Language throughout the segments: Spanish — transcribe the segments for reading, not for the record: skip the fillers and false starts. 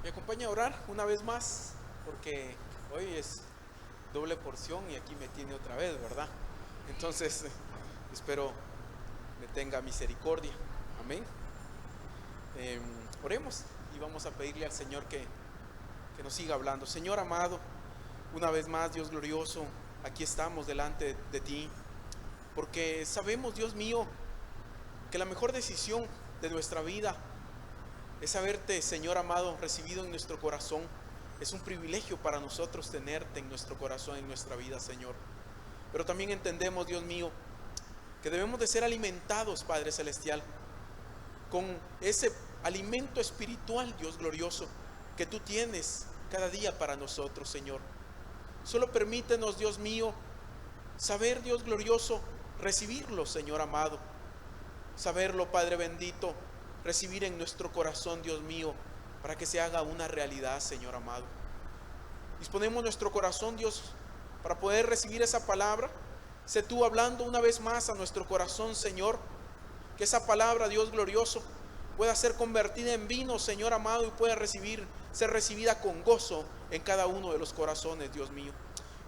Me acompaña a orar una vez más, porque hoy es doble porción y aquí me tiene otra vez, ¿verdad? Entonces, espero me tenga misericordia. Amén. Oremos y vamos a pedirle al Señor que nos siga hablando. Señor amado, una vez más, Dios glorioso, aquí estamos delante de ti, porque sabemos, Dios mío, que la mejor decisión de nuestra vida es haberte, Señor amado, recibido en nuestro corazón. Es un privilegio para nosotros tenerte en nuestro corazón, en nuestra vida, Señor. Pero también entendemos, Dios mío, que debemos de ser alimentados, Padre Celestial, con ese alimento espiritual, Dios glorioso, que tú tienes cada día para nosotros, Señor. Solo permítenos, Dios mío, saber, Dios glorioso, recibirlo, Señor amado. Saberlo, Padre bendito, recibir en nuestro corazón, Dios mío, para que se haga una realidad, Señor amado. Disponemos nuestro corazón, Dios, para poder recibir esa palabra. Sé tú hablando una vez más a nuestro corazón, Señor. Que esa palabra, Dios glorioso, pueda ser convertida en vino, Señor amado, y pueda ser recibida con gozo en cada uno de los corazones, Dios mío.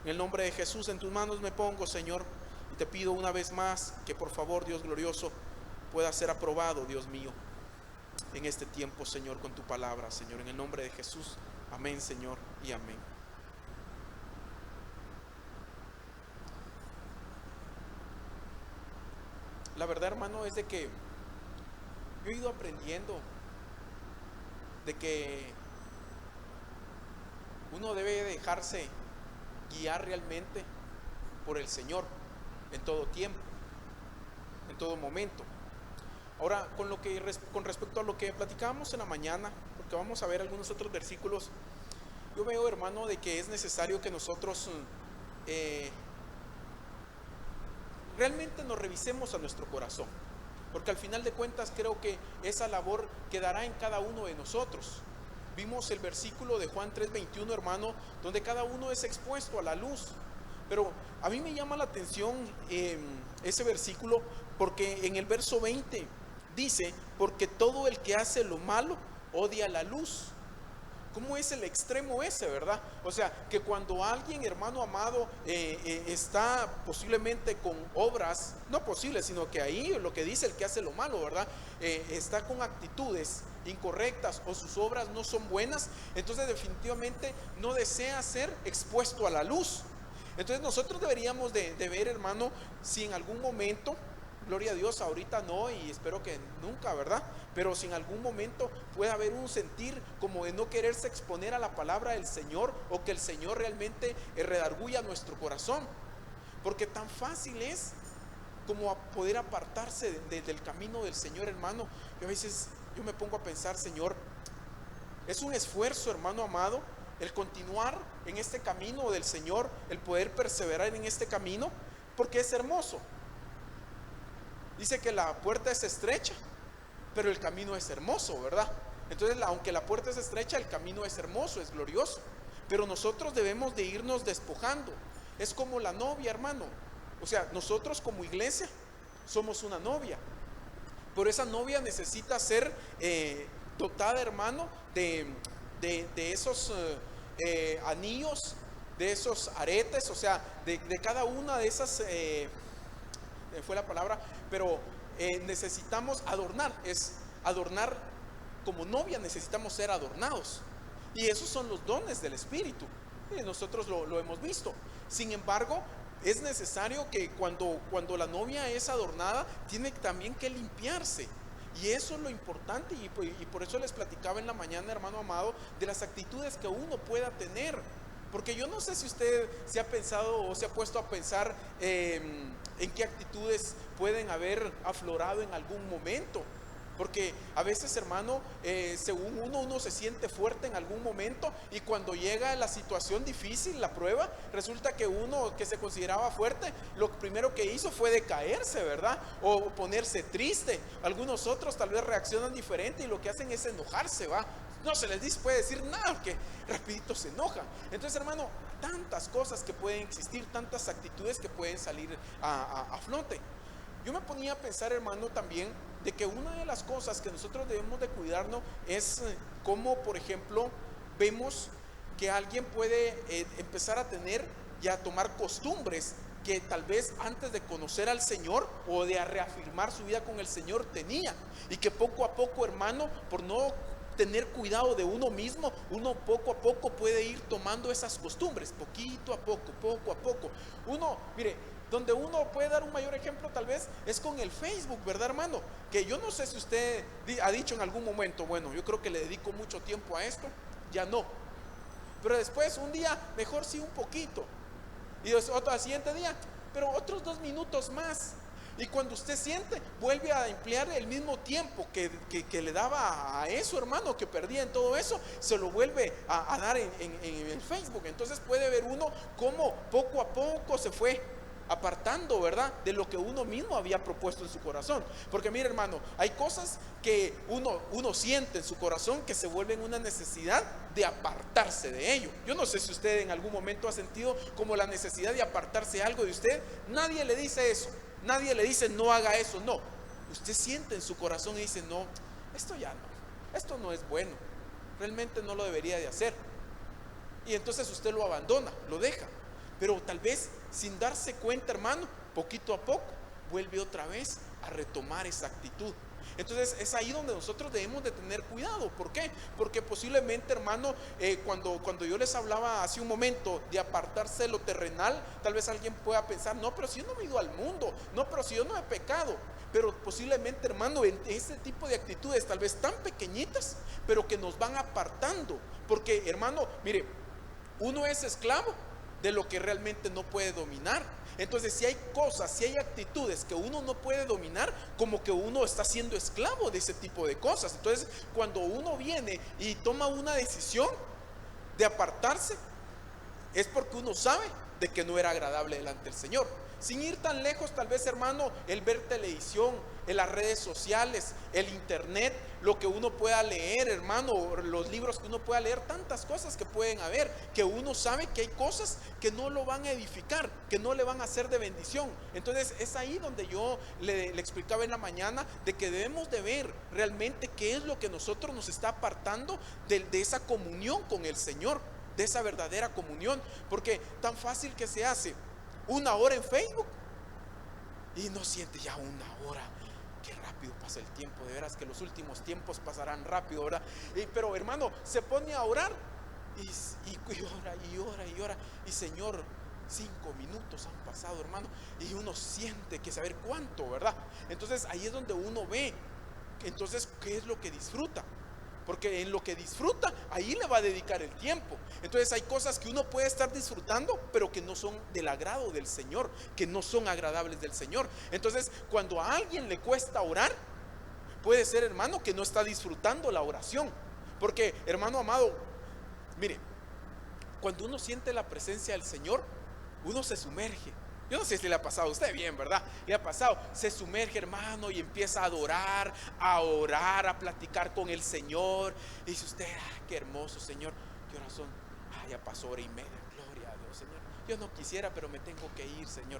En el nombre de Jesús, en tus manos me pongo, Señor, y te pido una vez más que por favor, Dios glorioso, pueda ser aprobado, Dios mío, en este tiempo, Señor, con tu palabra, Señor, en el nombre de Jesús. Amén, Señor, y amén. La verdad, hermano, es de que yo he ido aprendiendo de que uno debe dejarse guiar realmente por el Señor en todo tiempo, en todo momento. Ahora, con respecto a lo que platicábamos en la mañana, porque vamos a ver algunos otros versículos, yo veo, hermano, de que es necesario que nosotros realmente nos revisemos a nuestro corazón, porque al final de cuentas creo que esa labor quedará en cada uno de nosotros. Vimos el versículo de Juan 3:21, hermano, donde cada uno es expuesto a la luz. Pero a mí me llama la atención ese versículo, porque en el verso 20 dice: porque todo el que hace lo malo odia la luz. ¿Cómo es el extremo ese, verdad? O sea, que cuando alguien, hermano amado, está posiblemente con obras, no posible, sino que ahí lo que dice el que hace lo malo, ¿verdad? Está con actitudes incorrectas o sus obras no son buenas, entonces definitivamente no desea ser expuesto a la luz. Entonces nosotros deberíamos de ver, hermano, si en algún momento, gloria a Dios, ahorita no y espero que nunca, ¿verdad? Pero si en algún momento puede haber un sentir como de no quererse exponer a la palabra del Señor, o que el Señor realmente redarguya nuestro corazón. Porque tan fácil es como poder apartarse del camino del Señor, hermano. Y a veces yo me pongo a pensar, Señor, es un esfuerzo, hermano amado, el continuar en este camino del Señor, el poder perseverar en este camino, porque es hermoso. Dice que la puerta es estrecha, pero el camino es hermoso, ¿verdad? Entonces, aunque la puerta es estrecha, el camino es hermoso, es glorioso. Pero nosotros debemos de irnos despojando. Es como la novia, hermano. O sea, nosotros como iglesia somos una novia, pero esa novia necesita ser dotada, hermano, de esos anillos, de esos aretes, o sea, de cada una de esas, fue la palabra, pero necesitamos adornar, es adornar como novia, necesitamos ser adornados. Y esos son los dones del Espíritu. Nosotros lo hemos visto. Sin embargo, es necesario que cuando la novia es adornada, tiene también que limpiarse. Y eso es lo importante, y por eso les platicaba en la mañana, hermano amado, de las actitudes que uno pueda tener. Porque yo no sé si usted se ha pensado o se ha puesto a pensar en qué actitudes pueden haber aflorado en algún momento. Porque a veces, hermano, según uno se siente fuerte en algún momento, y cuando llega la situación difícil, la prueba, resulta que uno que se consideraba fuerte, lo primero que hizo fue decaerse, ¿verdad? O ponerse triste. Algunos otros tal vez reaccionan diferente y lo que hacen es enojarse, ¿va? No se les puede decir nada, porque rapidito se enoja. Entonces, hermano, tantas cosas que pueden existir, tantas actitudes que pueden salir a flote. Yo me ponía a pensar, hermano, también de que una de las cosas que nosotros debemos de cuidarnos es cómo, por ejemplo, vemos que alguien puede empezar a tener y a tomar costumbres que tal vez antes de conocer al Señor o de reafirmar su vida con el Señor tenía, y que poco a poco, hermano, por no tener cuidado de uno mismo, uno poco a poco puede ir tomando esas costumbres, poquito a poco, poco a poco. Uno, mire, donde uno puede dar un mayor ejemplo tal vez es con el Facebook, ¿verdad, hermano? Que yo no sé si usted ha dicho en algún momento, bueno, yo creo que le dedico mucho tiempo a esto, ya no. Pero después un día, mejor sí un poquito. Y otro al siguiente día, pero otros 2 minutos más. Y cuando usted siente, vuelve a emplear el mismo tiempo que le daba a eso, hermano, que perdía en todo eso, se lo vuelve a dar en el Facebook. Entonces puede ver uno cómo poco a poco se fue apartando, ¿verdad?, de lo que uno mismo había propuesto en su corazón. Porque mire, hermano, hay cosas que uno siente en su corazón que se vuelven una necesidad de apartarse de ello. Yo no sé si usted en algún momento ha sentido como la necesidad de apartarse algo de usted. Nadie le dice eso, nadie le dice no haga eso, no. Usted siente en su corazón y dice, no, esto ya no, esto no es bueno, realmente no lo debería de hacer. Y entonces usted lo abandona, lo deja. Pero tal vez sin darse cuenta, hermano, poquito a poco vuelve otra vez a retomar esa actitud. Entonces es ahí donde nosotros debemos de tener cuidado. ¿Por qué? Porque posiblemente, hermano, cuando yo les hablaba hace un momento de apartarse de lo terrenal, tal vez alguien pueda pensar, no, pero si yo no me he ido al mundo, no, pero si yo no he pecado. Pero posiblemente, hermano, en este tipo de actitudes tal vez tan pequeñitas, pero que nos van apartando. Porque, hermano, mire, uno es esclavo de lo que realmente no puede dominar. Entonces, si hay cosas, si hay actitudes que uno no puede dominar, como que uno está siendo esclavo de ese tipo de cosas. Entonces, cuando uno viene y toma una decisión de apartarse, es porque uno sabe de que no era agradable delante del Señor. Sin ir tan lejos, tal vez, hermano, el ver televisión, en las redes sociales, el internet, lo que uno pueda leer, hermano, los libros que uno pueda leer, tantas cosas que pueden haber, que uno sabe que hay cosas que no lo van a edificar, que no le van a hacer de bendición. Entonces es ahí donde yo le explicaba en la mañana de que debemos de ver realmente qué es lo que nosotros nos está apartando de esa comunión con el Señor, de esa verdadera comunión. Porque tan fácil que se hace 1 hora en Facebook y no siente ya 1 hora. Qué rápido pasa el tiempo, de veras que los últimos tiempos pasarán rápido, ¿verdad? Pero, hermano, se pone a orar y ora y ora y ora, y Señor, 5 minutos han pasado, hermano, y uno siente que saber cuánto, ¿verdad? Entonces ahí es donde uno ve, entonces, ¿qué es lo que disfruta? Porque en lo que disfruta, ahí le va a dedicar el tiempo. Entonces hay cosas que uno puede estar disfrutando, pero que no son del agrado del Señor, que no son agradables del Señor. Entonces, cuando a alguien le cuesta orar, puede ser, hermano, que no está disfrutando la oración. Porque, hermano amado, mire, cuando uno siente la presencia del Señor, uno se sumerge. Yo no sé si le ha pasado a usted, bien, ¿verdad? Le ha pasado, se sumerge, hermano, y empieza a adorar, a orar, a platicar con el Señor. Y dice usted, qué hermoso, Señor. ¿Qué horas son? Ya pasó 1 hora y media, gloria a Dios, Señor. Yo no quisiera, pero me tengo que ir, Señor,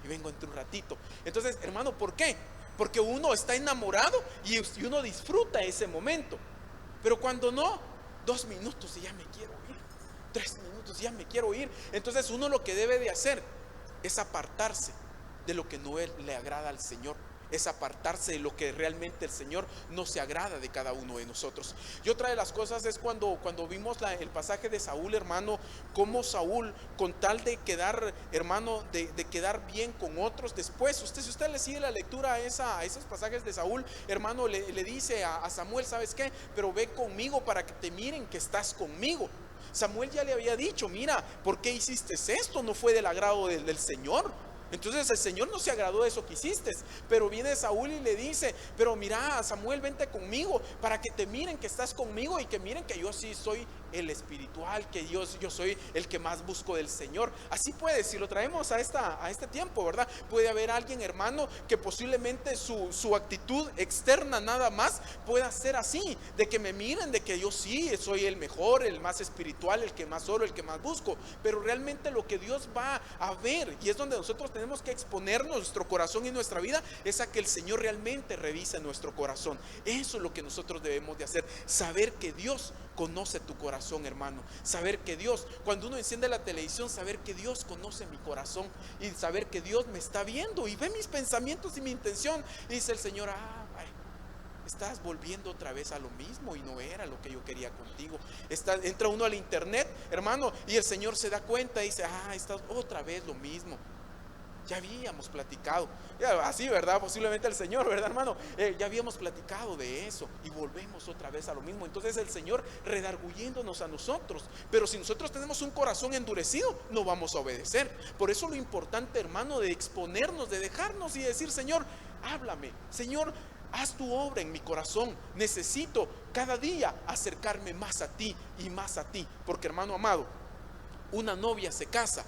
y vengo entre un ratito. Entonces, hermano, ¿por qué? Porque uno está enamorado y uno disfruta ese momento. Pero cuando no, 2 minutos y ya me quiero ir, 3 minutos y ya me quiero ir. Entonces uno lo que debe de hacer es apartarse de lo que no le agrada al Señor, es apartarse de lo que realmente el Señor no se agrada de cada uno de nosotros. Y otra de las cosas es cuando vimos el pasaje de Saúl, hermano, como Saúl, con tal de quedar, hermano, de quedar bien con otros, después, si usted le sigue la lectura a esos pasajes de Saúl, hermano, le dice a Samuel, ¿sabes qué? Pero ve conmigo para que te miren que estás conmigo. Samuel ya le había dicho, mira, ¿por qué hiciste esto? No fue del agrado del Señor. Entonces el Señor no se agradó de eso que hiciste. Pero viene Saúl y le dice, pero mira, Samuel, vente conmigo para que te miren que estás conmigo y que miren que yo sí soy el espiritual, que yo soy el que más busco del Señor. Así puede, si lo traemos a este tiempo, ¿verdad? Puede haber alguien, hermano, que posiblemente su actitud externa nada más pueda ser así, de que me miren, de que yo sí soy el mejor, el más espiritual, el que más oro, el que más busco. Pero realmente lo que Dios va a ver, y es donde nosotros tenemos que exponer nuestro corazón y nuestra vida, es a que el Señor realmente revise nuestro corazón. Eso es lo que nosotros debemos de hacer, saber que Dios conoce tu corazón, hermano. Saber que Dios, cuando uno enciende la televisión, saber que Dios conoce mi corazón y saber que Dios me está viendo y ve mis pensamientos y mi intención. Y dice el Señor, estás volviendo otra vez a lo mismo y no era lo que yo quería contigo. Entra uno al internet, hermano, y el Señor se da cuenta y dice, estás otra vez lo mismo. Ya habíamos platicado, así, ¿verdad? Posiblemente el Señor, ¿verdad, hermano? Ya habíamos platicado de eso y volvemos otra vez a lo mismo. Entonces el Señor redarguyéndonos a nosotros. Pero si nosotros tenemos un corazón endurecido, no vamos a obedecer. Por eso lo importante, hermano, de exponernos, de dejarnos y decir, Señor, háblame. Señor, haz tu obra en mi corazón. Necesito cada día acercarme más a ti y más a ti. Porque, hermano amado, una novia se casa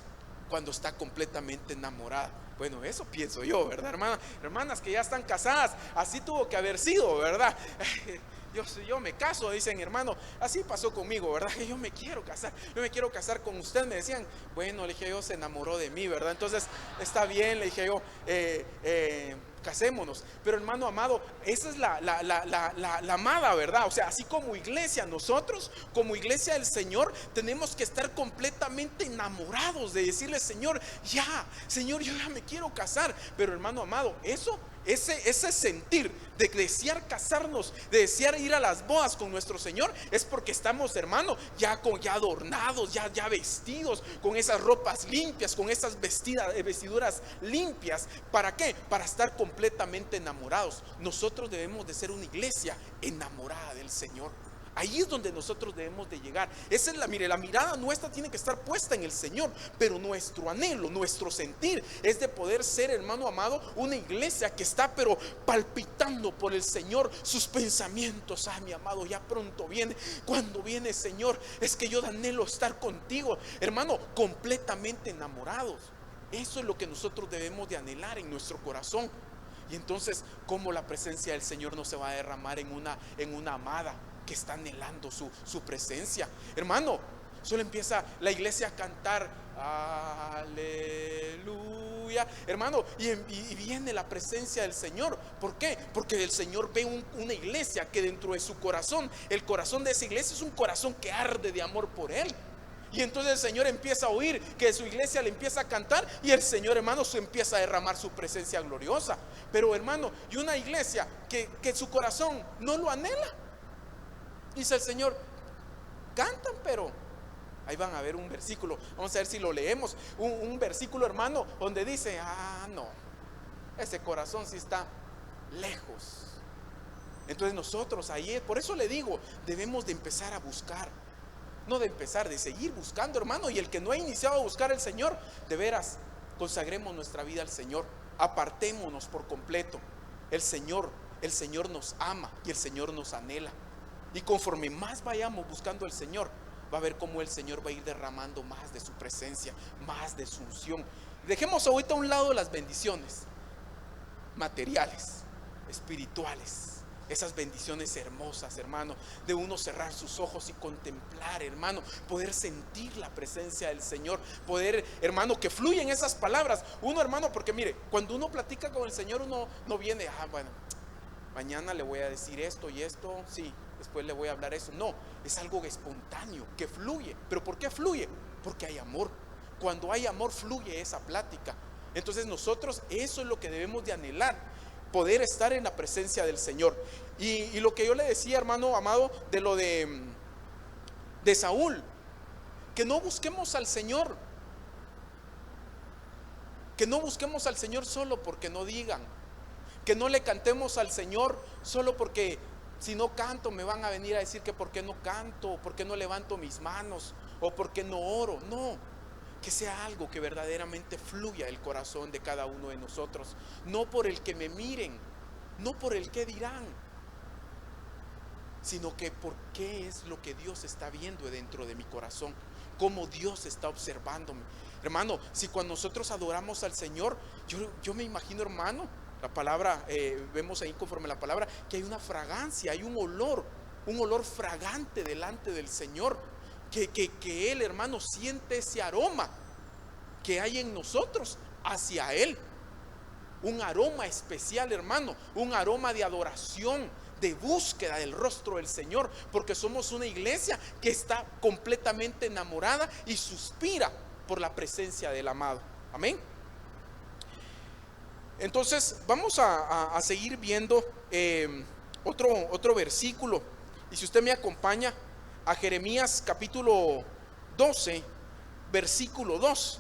cuando está completamente enamorada. Bueno, eso pienso yo, ¿verdad, hermana? Hermanas que ya están casadas, así tuvo que haber sido, ¿verdad? Yo me caso, dicen, hermano, así pasó conmigo, ¿verdad? Yo me quiero casar con usted. Me decían, bueno, le dije yo, se enamoró de mí, ¿verdad? Entonces, está bien, le dije yo, casémonos. Pero, hermano amado, esa es la amada, ¿verdad? O sea, así como iglesia, nosotros como iglesia del Señor tenemos que estar completamente enamorados de decirle, Señor, Señor, yo ya me quiero casar. Pero, hermano amado, ese sentir de desear casarnos, de desear ir a las bodas con nuestro Señor, es porque estamos, hermano, ya adornados, ya vestidos, con esas ropas limpias, con esas vestiduras limpias. ¿Para qué? Para estar completamente enamorados. Nosotros debemos de ser una iglesia enamorada del Señor. Ahí es donde nosotros debemos de llegar. Esa es la mirada nuestra tiene que estar puesta en el Señor. Pero nuestro anhelo, nuestro sentir es de poder ser, hermano amado, una iglesia que está pero palpitando por el Señor. Sus pensamientos, mi amado, ya pronto viene. Cuando viene, Señor, es que yo anhelo estar contigo, hermano, completamente enamorados. Eso es lo que nosotros debemos de anhelar en nuestro corazón. Y entonces, ¿cómo la presencia del Señor no se va a derramar en una amada que está anhelando su presencia? Hermano, solo empieza la iglesia a cantar aleluya, hermano, y viene la presencia del Señor. ¿Por qué? Porque el Señor ve una iglesia que dentro de su corazón, el corazón de esa iglesia es un corazón que arde de amor por Él. Y entonces el Señor empieza a oír que su iglesia le empieza a cantar, y el Señor, hermano, se empieza a derramar su presencia gloriosa. Pero, hermano, y una iglesia que su corazón no lo anhela, dice el Señor, cantan, pero ahí van a ver un versículo, vamos a ver si lo leemos, un versículo, hermano, donde dice, no, ese corazón sí está lejos. Entonces nosotros ahí, por eso le digo, debemos de empezar a buscar. No de empezar, de seguir buscando, hermano. Y el que no ha iniciado a buscar al Señor, de veras, consagremos nuestra vida al Señor, apartémonos por completo. El Señor nos ama y el Señor nos anhela. Y conforme más vayamos buscando al Señor, va a ver cómo el Señor va a ir derramando más de su presencia, más de su unción. Dejemos ahorita a un lado las bendiciones materiales, espirituales. Esas bendiciones hermosas, hermano, de uno cerrar sus ojos y contemplar, hermano, poder sentir la presencia del Señor, poder, hermano, que fluyen esas palabras. Uno, hermano, porque mire, cuando uno platica con el Señor, uno no viene, bueno, mañana le voy a decir esto y esto, sí, después le voy a hablar eso. No, es algo espontáneo, que fluye. ¿Pero por qué fluye? Porque hay amor. Cuando hay amor, fluye esa plática. Entonces nosotros, eso es lo que debemos de anhelar, poder estar en la presencia del Señor. Y lo que yo le decía, hermano amado, de lo de Saúl, que no busquemos al Señor, que no busquemos al Señor solo porque no digan, que no le cantemos al Señor solo porque si no canto me van a venir a decir que por qué no canto, por qué no levanto mis manos, o por qué no oro. No, que sea algo que verdaderamente fluya el corazón de cada uno de nosotros, no por el que me miren, no por el que dirán, sino que por qué es lo que Dios está viendo dentro de mi corazón, cómo Dios está observándome. Hermano, si cuando nosotros adoramos al Señor, yo me imagino, hermano, la palabra, vemos ahí conforme la palabra, que hay una fragancia, hay un olor fragante delante del Señor, que Él, hermano, siente ese aroma que hay en nosotros hacia Él. Un aroma especial, hermano, un aroma de adoración, de búsqueda del rostro del Señor, porque somos una iglesia que está completamente enamorada y suspira por la presencia del amado. Amén. Entonces vamos a seguir viendo otro versículo, y si usted me acompaña a Jeremías capítulo 12, versículo 2.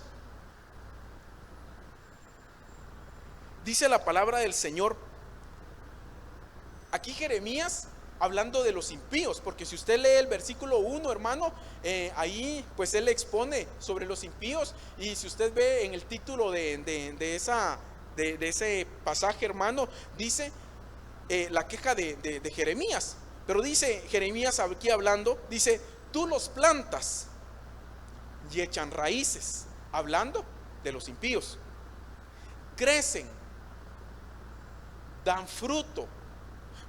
Dice la palabra del Señor, aquí Jeremías hablando de los impíos, porque si usted lee el versículo 1, hermano, ahí pues él expone sobre los impíos, y si usted ve en el título de ese pasaje, hermano, dice la queja de Jeremías, pero dice Jeremías aquí hablando, dice, tú los plantas y echan raíces, hablando de los impíos, crecen, dan fruto.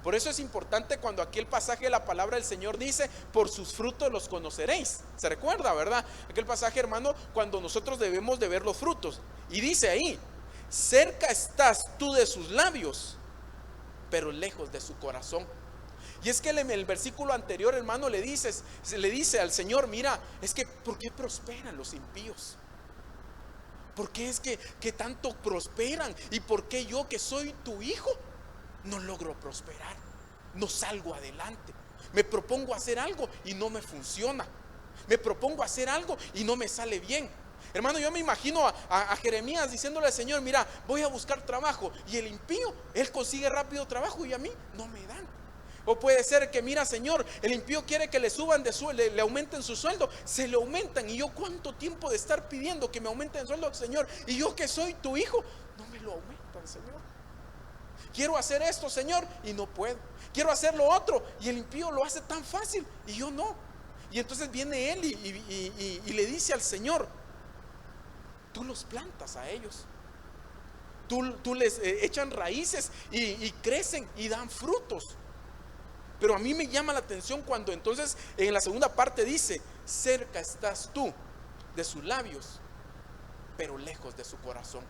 Por eso es importante cuando aquí el pasaje de la palabra del Señor dice, por sus frutos los conoceréis. ¿Se recuerda, verdad? Aquel pasaje, hermano, cuando nosotros debemos de ver los frutos. Y dice ahí, cerca estás tú de sus labios, pero lejos de su corazón. Y es que en el versículo anterior, hermano, le dice al Señor, mira, es que ¿por qué prosperan los impíos? ¿Por qué es que tanto prosperan? ¿Y por qué yo, que soy tu hijo, no logro prosperar? No salgo adelante. Me propongo hacer algo y no me funciona. Me propongo hacer algo y no me sale bien. Hermano, yo me imagino a Jeremías diciéndole al Señor, mira, voy a buscar trabajo, y el impío, él consigue rápido trabajo y a mí no me dan. O puede ser que, mira, Señor, el impío quiere que le suban de sueldo, le aumenten su sueldo, se le aumentan, y yo cuánto tiempo de estar pidiendo que me aumenten el sueldo, Señor, y yo que soy tu hijo, no me lo aumentan, Señor. Quiero hacer esto, Señor, y no puedo. Quiero hacer lo otro, y el impío lo hace tan fácil y yo no. Y entonces viene él y le dice al Señor, tú los plantas a ellos, tú les echan raíces y crecen y dan frutos. Pero a mí me llama la atención cuando entonces en la segunda parte dice, cerca estás tú de sus labios, pero lejos de su corazón.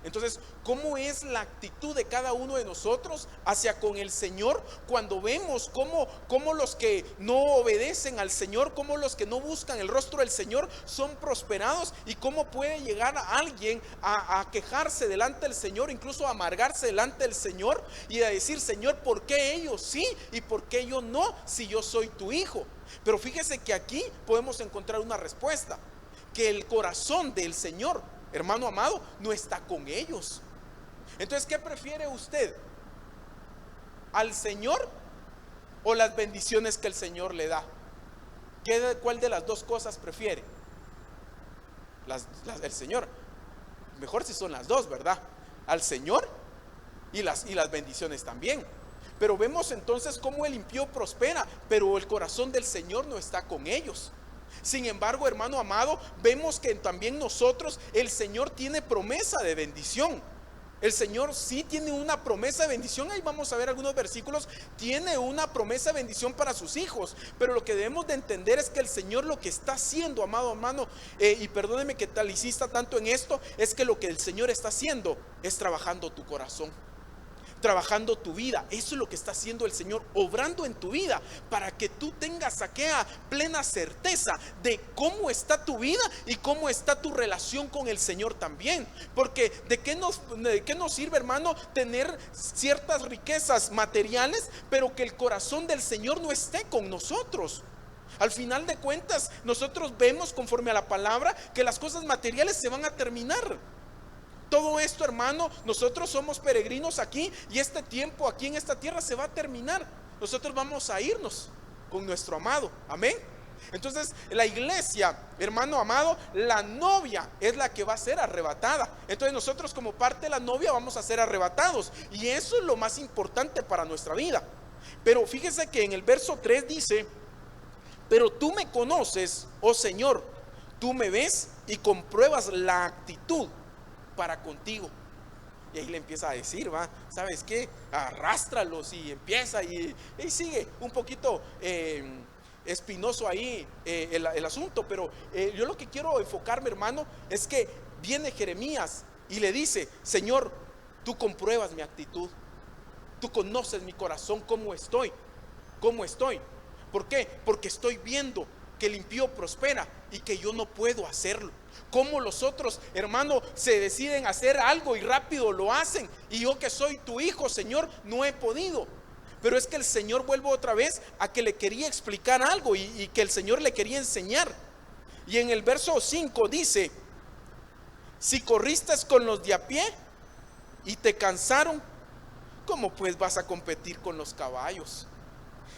Entonces, ¿cómo es la actitud de cada uno de nosotros hacia con el Señor cuando vemos cómo los que no obedecen al Señor, cómo los que no buscan el rostro del Señor son prosperados, y cómo puede llegar a alguien a quejarse delante del Señor, incluso a amargarse delante del Señor y a decir, Señor, ¿por qué ellos sí y por qué yo no, si yo soy tu hijo? Pero fíjese que aquí podemos encontrar una respuesta, que el corazón del Señor, hermano amado, no está con ellos. Entonces, ¿qué prefiere usted? ¿Al Señor o las bendiciones que el Señor le da? ¿Cuál de las dos cosas prefiere? El Señor. Mejor si son las dos, ¿verdad? Al Señor y las bendiciones también. Pero vemos entonces cómo el impío prospera, pero el corazón del Señor no está con ellos. Sin embargo, hermano amado, vemos que también nosotros, el Señor tiene promesa de bendición. El Señor sí tiene una promesa de bendición. Ahí vamos a ver algunos versículos. Tiene una promesa de bendición para sus hijos. Pero lo que debemos de entender es que el Señor lo que está haciendo, amado hermano, y perdóneme que tal insista tanto en esto, es que lo que el Señor está haciendo es trabajando tu corazón, trabajando tu vida. Eso es lo que está haciendo el Señor, obrando en tu vida, para que tú tengas aquella plena certeza de cómo está tu vida y cómo está tu relación con el Señor también. Porque ¿de qué nos sirve, hermano, tener ciertas riquezas materiales, pero que el corazón del Señor no esté con nosotros? Al final de cuentas, nosotros vemos, conforme a la palabra, que las cosas materiales se van a terminar. Todo esto, hermano, nosotros somos peregrinos aquí, y este tiempo aquí en esta tierra se va a terminar. Nosotros vamos a irnos con nuestro amado. Amén. Entonces la iglesia, hermano amado, la novia es la que va a ser arrebatada. Entonces nosotros, como parte de la novia, vamos a ser arrebatados, y eso es lo más importante para nuestra vida. Pero fíjese que en el verso 3 dice, pero tú me conoces, oh Señor, tú me ves y compruebas la actitud para contigo. Y ahí le empieza a decir, ¿sabes qué? Arrástralos, y empieza y sigue un poquito espinoso ahí el asunto. Pero yo lo que quiero enfocarme, hermano, es que viene Jeremías y le dice, Señor, tú compruebas mi actitud. Tú conoces mi corazón, cómo estoy. ¿Cómo estoy? ¿Por qué? Porque estoy viendo que el impío prospera y que yo no puedo hacerlo. Cómo los otros, hermano, se deciden hacer algo y rápido lo hacen, y yo que soy tu hijo, Señor, no he podido. Pero es que el Señor vuelve otra vez a que le quería explicar algo y que el Señor le quería enseñar. Y en el verso 5 dice: si corriste con los de a pie y te cansaron, ¿cómo pues vas a competir con los caballos?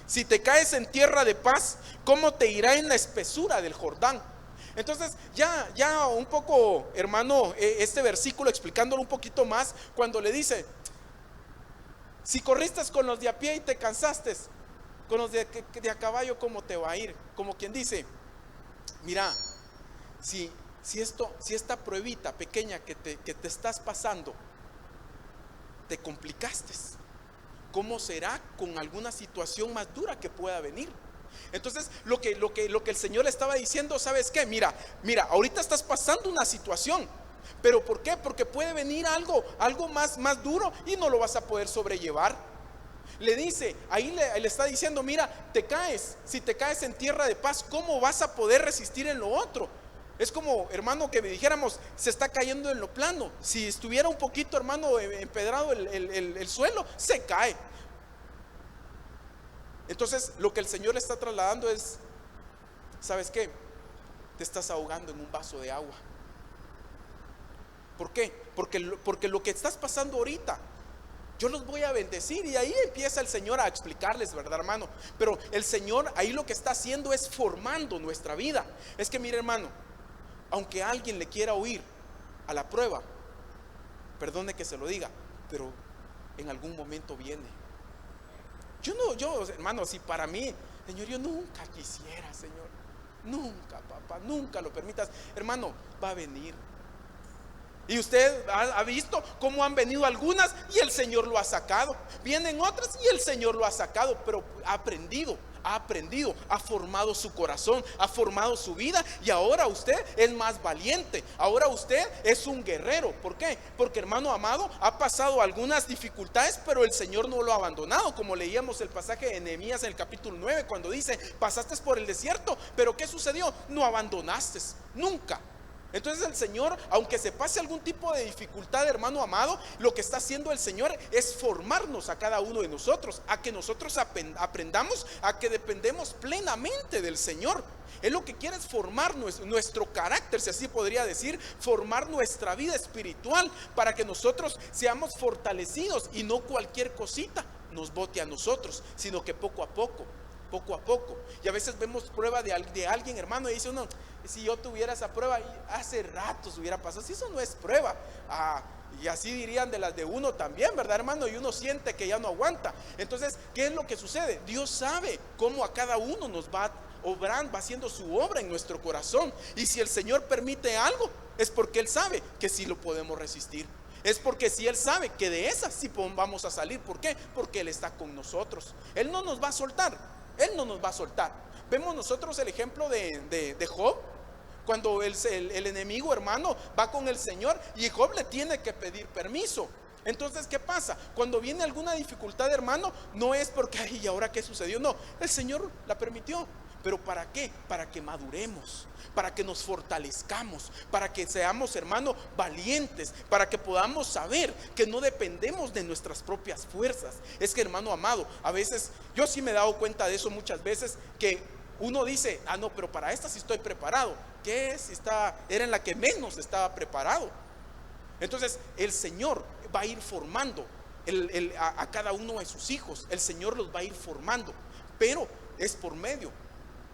Si te caes en tierra de paz, ¿cómo te irá en la espesura del Jordán? Entonces ya un poco, hermano, este versículo explicándolo un poquito más, cuando le dice: si corriste con los de a pie y te cansaste, con los de a caballo, ¿cómo te va a ir? Como quien dice: mira, si esta pruebita pequeña que te estás pasando, te complicaste, ¿cómo será con alguna situación más dura que pueda venir? Entonces lo que el Señor le estaba diciendo: ¿sabes qué? Mira, ahorita estás pasando una situación, pero ¿por qué? Porque puede venir algo más duro y no lo vas a poder sobrellevar. Le dice, ahí le está diciendo: mira, si te caes en tierra de paz, ¿cómo vas a poder resistir en lo otro? Es como, hermano, que me dijéramos: se está cayendo en lo plano. Si estuviera un poquito, hermano, empedrado el suelo, se cae. Entonces lo que el Señor le está trasladando es: ¿sabes qué? Te estás ahogando en un vaso de agua. ¿Por qué? Porque lo que estás pasando ahorita, yo los voy a bendecir. Y ahí empieza el Señor a explicarles, ¿verdad, hermano? Pero el Señor ahí lo que está haciendo es formando nuestra vida. Es que, mire, hermano, aunque alguien le quiera huir a la prueba, perdone que se lo diga, pero en algún momento viene. Yo, hermano, si para mí, Señor, yo nunca quisiera, Señor, nunca, papá, nunca lo permitas, hermano, va a venir. Y usted ha visto cómo han venido algunas y el Señor lo ha sacado. Vienen otras y el Señor lo ha sacado, pero ha aprendido, ha formado su corazón, ha formado su vida, y ahora usted es más valiente. Ahora usted es un guerrero. ¿Por qué? Porque, hermano amado, ha pasado algunas dificultades, pero el Señor no lo ha abandonado. Como leíamos el pasaje de Nehemías en el capítulo 9, cuando dice: pasaste por el desierto, pero ¿qué sucedió? No abandonaste, nunca. Entonces el Señor, aunque se pase algún tipo de dificultad, hermano amado, lo que está haciendo el Señor es formarnos a cada uno de nosotros, a que nosotros aprendamos a que dependemos plenamente del Señor. Él lo que quiere es formar nuestro carácter, si así podría decir, formar nuestra vida espiritual, para que nosotros seamos fortalecidos y no cualquier cosita nos bote a nosotros, sino que poco a poco. Y a veces vemos prueba de alguien, hermano, y dice uno: si yo tuviera esa prueba, hace rato se hubiera pasado. Si eso no es prueba, y así dirían de las de uno también, ¿verdad, hermano? Y uno siente que ya no aguanta. Entonces, ¿qué es lo que sucede? Dios sabe cómo a cada uno nos va obrando, va haciendo su obra en nuestro corazón. Y si el Señor permite algo, es porque Él sabe que sí lo podemos resistir. Es porque si Él sabe que de esas sí vamos a salir. ¿Por qué? Porque Él está con nosotros. Él no nos va a soltar. Él no nos va a soltar. Vemos nosotros el ejemplo de Job, cuando el enemigo, hermano, va con el Señor y Job le tiene que pedir permiso. Entonces, ¿qué pasa? Cuando viene alguna dificultad, hermano, no es porque: ay, ¿y ahora qué sucedió? No, el Señor la permitió. ¿Pero para qué? Para que maduremos, para que nos fortalezcamos, para que seamos, hermano, valientes, para que podamos saber que no dependemos de nuestras propias fuerzas. Es que, hermano amado, a veces, yo sí me he dado cuenta de eso muchas veces, que uno dice: ah, no, pero para esta sí estoy preparado. ¿Qué es? Era en la que menos estaba preparado. Entonces el Señor va a ir formando a cada uno de sus hijos. El Señor los va a ir formando, pero es por medio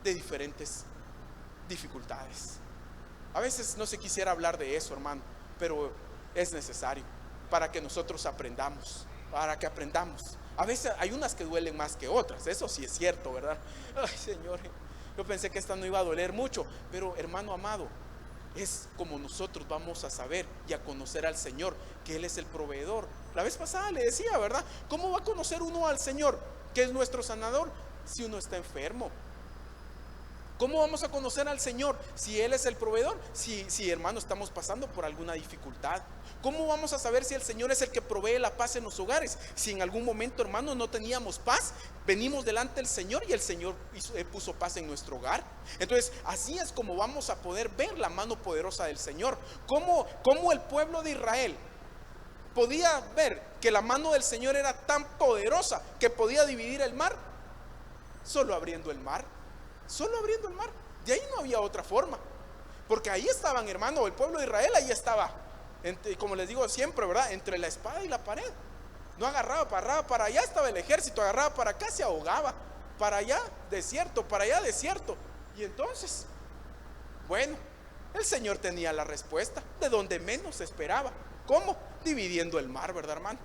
de diferentes dificultades. A veces no se quisiera hablar de eso, hermano, pero es necesario para que nosotros aprendamos, A veces hay unas que duelen más que otras, eso sí es cierto, ¿verdad? Ay, Señor, yo pensé que esta no iba a doler mucho, pero, hermano amado, es como nosotros vamos a saber y a conocer al Señor, que Él es el proveedor. La vez pasada le decía, ¿verdad? ¿Cómo va a conocer uno al Señor, que es nuestro sanador, si uno está enfermo? ¿Cómo vamos a conocer al Señor si Él es el proveedor? Si hermano, estamos pasando por alguna dificultad. ¿Cómo vamos a saber si el Señor es el que provee la paz en los hogares? Si en algún momento, hermano, no teníamos paz, venimos delante del Señor y el Señor puso paz en nuestro hogar. Entonces, así es como vamos a poder ver la mano poderosa del Señor. ¿Cómo el pueblo de Israel podía ver que la mano del Señor era tan poderosa que podía dividir el mar? Solo abriendo el mar. Solo abriendo el mar. De ahí no había otra forma. Porque ahí estaban, hermano, el pueblo de Israel ahí estaba, como les digo siempre, ¿verdad? Entre la espada y la pared. No agarraba para allá estaba el ejército, agarraba para acá, se ahogaba. Para allá desierto, para allá desierto. Y entonces, bueno, el Señor tenía la respuesta de donde menos se esperaba. ¿Cómo? Dividiendo el mar, ¿verdad, hermano?